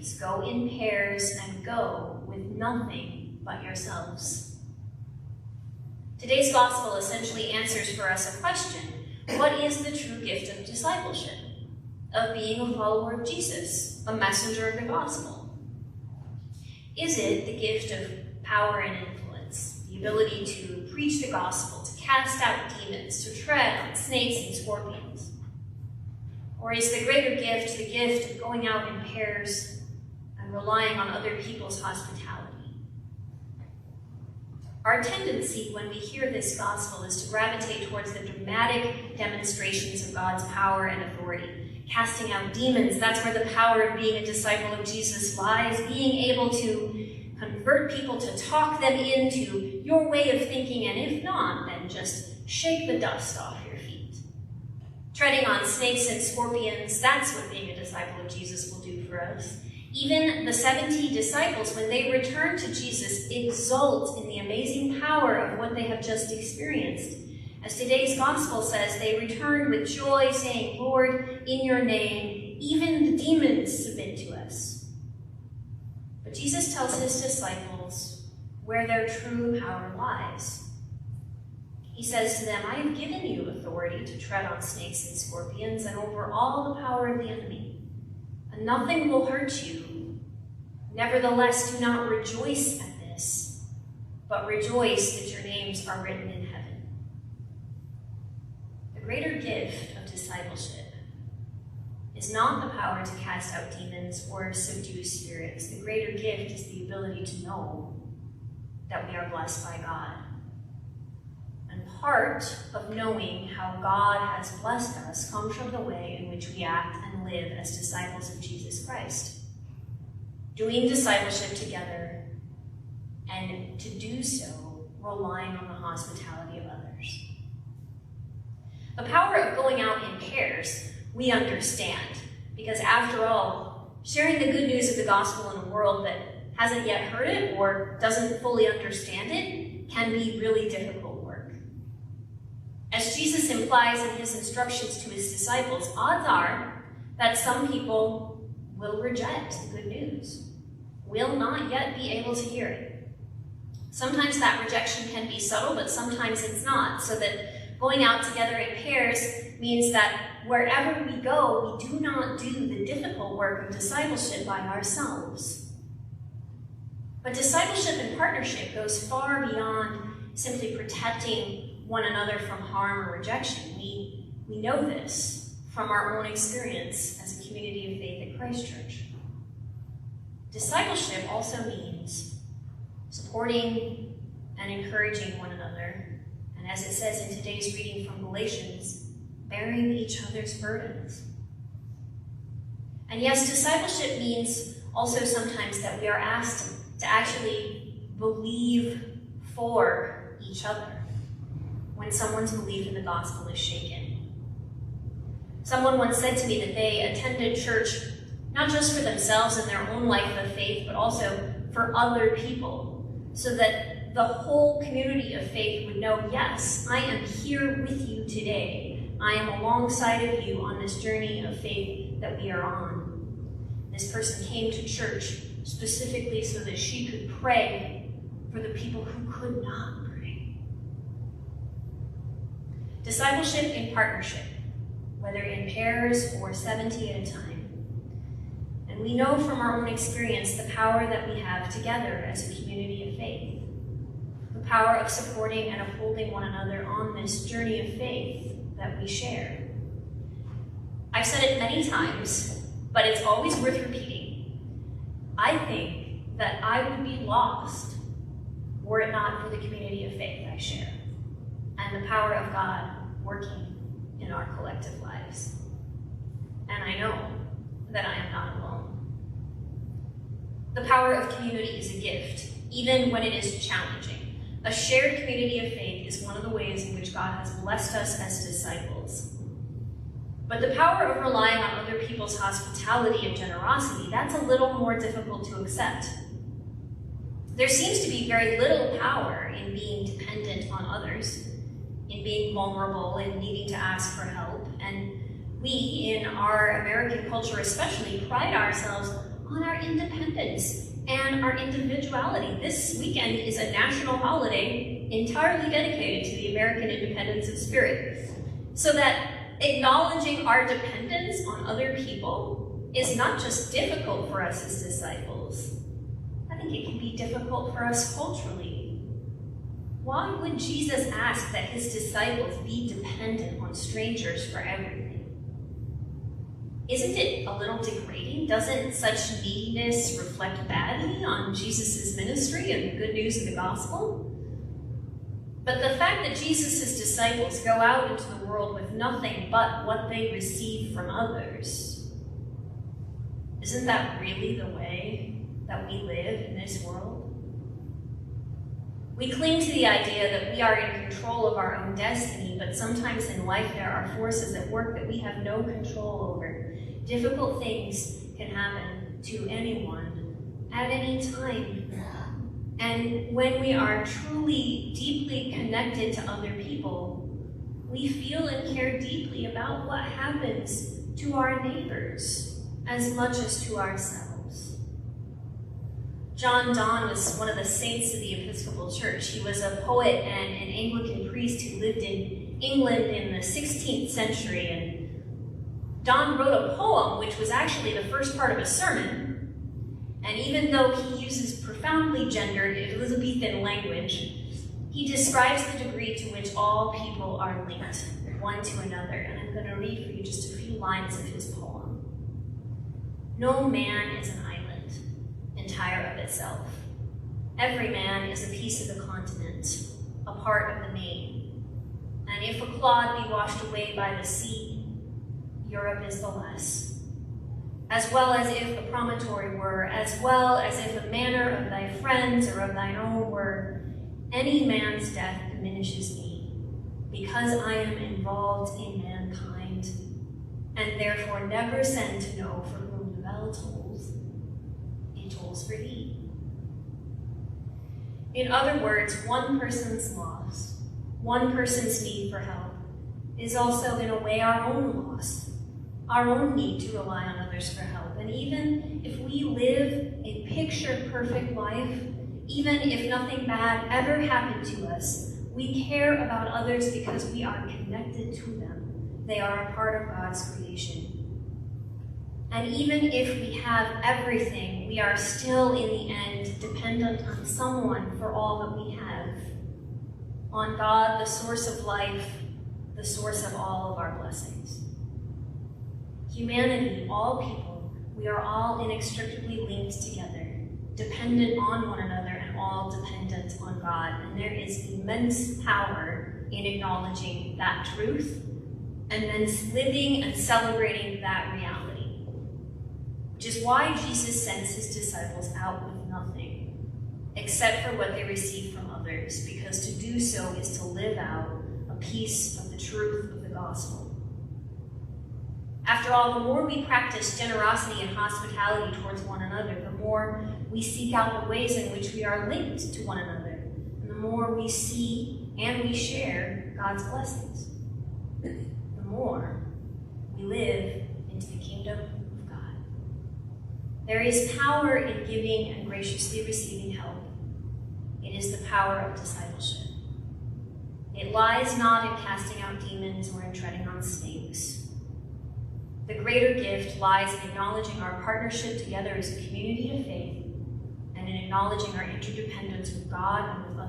means go in pairs and go with nothing but yourselves. Today's gospel essentially answers for us a question. What is the true gift of discipleship? Of being a follower of Jesus, a messenger of the gospel? Is it the gift of power and influence, the ability to preach the gospel, to cast out demons, to tread on snakes and scorpions? Or is the greater gift the gift of going out in pairs and relying on other people's hospitality? Our tendency when we hear this gospel is to gravitate towards the dramatic demonstrations of God's power and authority. Casting out demons, that's where the power of being a disciple of Jesus lies. Being able to convert people, to talk them into your way of thinking, and if not, then just shake the dust off your feet. Treading on snakes and scorpions, that's what being a disciple of Jesus will do for us. Even the 70 disciples, when they return to Jesus, exult in the amazing power of what they have just experienced. As today's gospel says, they returned with joy, saying, Lord, in your name, even the demons submit to us. But Jesus tells his disciples where their true power lies. He says to them, I have given you authority to tread on snakes and scorpions and over all the power of the enemy. And nothing will hurt you. Nevertheless, do not rejoice at this, but rejoice that your names are written in heaven. The greater gift of discipleship is not the power to cast out demons or subdue spirits. The greater gift is the ability to know that we are blessed by God. And part of knowing how God has blessed us comes from the way in which we act and live as disciples of Jesus Christ. Doing discipleship together, and to do so, relying on the hospitality of others. The power of going out in pairs, we understand, because after all, sharing the good news of the gospel in a world that hasn't yet heard it or doesn't fully understand it can be really difficult work. As Jesus implies in his instructions to his disciples, odds are that some people will reject the good news, will not yet be able to hear it. Sometimes that rejection can be subtle, but sometimes it's not, so that going out together in pairs means that wherever we go, we do not do the difficult work of discipleship by ourselves. But discipleship and partnership goes far beyond simply protecting one another from harm or rejection. We know this from our own experience as a community of faith at Christ Church. Discipleship also means supporting and encouraging one another, and as it says in today's reading from Galatians, bearing each other's burdens. And yes, discipleship means also sometimes that we are asked to actually believe for each other when someone's belief in the gospel is shaken. Someone once said to me that they attended church not just for themselves and their own life of faith, but also for other people, so that the whole community of faith would know, yes, I am here with you today. I am alongside of you on this journey of faith that we are on. This person came to church specifically so that she could pray for the people who could not pray. Discipleship in partnership, whether in pairs or 70 at a time. And we know from our own experience the power that we have together as a community of faith. The power of supporting and upholding one another on this journey of faith that we share. I've said it many times, but it's always worth repeating. I think that I would be lost were it not for the community of faith I share and the power of God working in our collective lives. And I know that I am not alone. The power of community is a gift, even when it is challenging. A shared community of faith is one of the ways in which God has blessed us as disciples. But the power of relying on other people's hospitality and generosity, that's a little more difficult to accept. There seems to be very little power in being dependent on others, in being vulnerable and needing to ask for help. And we, in our American culture especially, pride ourselves on our independence and our individuality. This weekend is a national holiday entirely dedicated to the American independence of spirit, so that acknowledging our dependence on other people is not just difficult for us as disciples. I think it can be difficult for us culturally. Why would Jesus ask that his disciples be dependent on strangers for everything? Isn't it a little degrading? Doesn't such neediness reflect badly on Jesus' ministry and the good news of the gospel? But the fact that Jesus' disciples go out into the world with nothing but what they receive from others, isn't that really the way that we live in this world? We cling to the idea that we are in control of our own destiny, but sometimes in life there are forces at work that we have no control over. Difficult things can happen to anyone at any time. And when we are truly, deeply connected to other people, we feel and care deeply about what happens to our neighbors as much as to ourselves. John Donne was one of the saints of the Episcopal Church. He was a poet and an Anglican priest who lived in England in the 16th century. And Donne wrote a poem which was actually the first part of a sermon. And even though he uses profoundly gendered Elizabethan language, he describes the degree to which all people are linked one to another. And I'm going to read for you just a few lines of his poem. No man is an island, entire of itself. Every man is a piece of the continent, a part of the main. And if a clod be washed away by the sea, Europe is the less. As well as if a promontory were, as well as if a manor of thy friends or of thine own were, any man's death diminishes me, because I am involved in mankind, and therefore never send to know for whom the bell tolls. It tolls for thee. In other words, one person's loss, one person's need for help, is also in a way our own loss, our own need to rely on others for help. And even if we live a picture-perfect life, even if nothing bad ever happened to us, we care about others because we are connected to them. They are a part of God's creation. And even if we have everything, we are still, in the end, dependent on someone for all that we have. On God, the source of life, the source of all of our blessings. Humanity, all people, we are all inextricably linked together, dependent on one another and all dependent on God. And there is immense power in acknowledging that truth and then living and celebrating that reality. Which is why Jesus sends his disciples out with nothing, except for what they receive from others, because to do so is to live out a piece of the truth of the gospel. After all, the more we practice generosity and hospitality towards one another, the more we seek out the ways in which we are linked to one another, and the more we see and we share God's blessings, the more we live into the kingdom of God. There is power in giving and graciously receiving help. It is the power of discipleship. It lies not in casting out demons or in treading on snakes. The greater gift lies in acknowledging our partnership together as a community of faith and in acknowledging our interdependence with God and with others.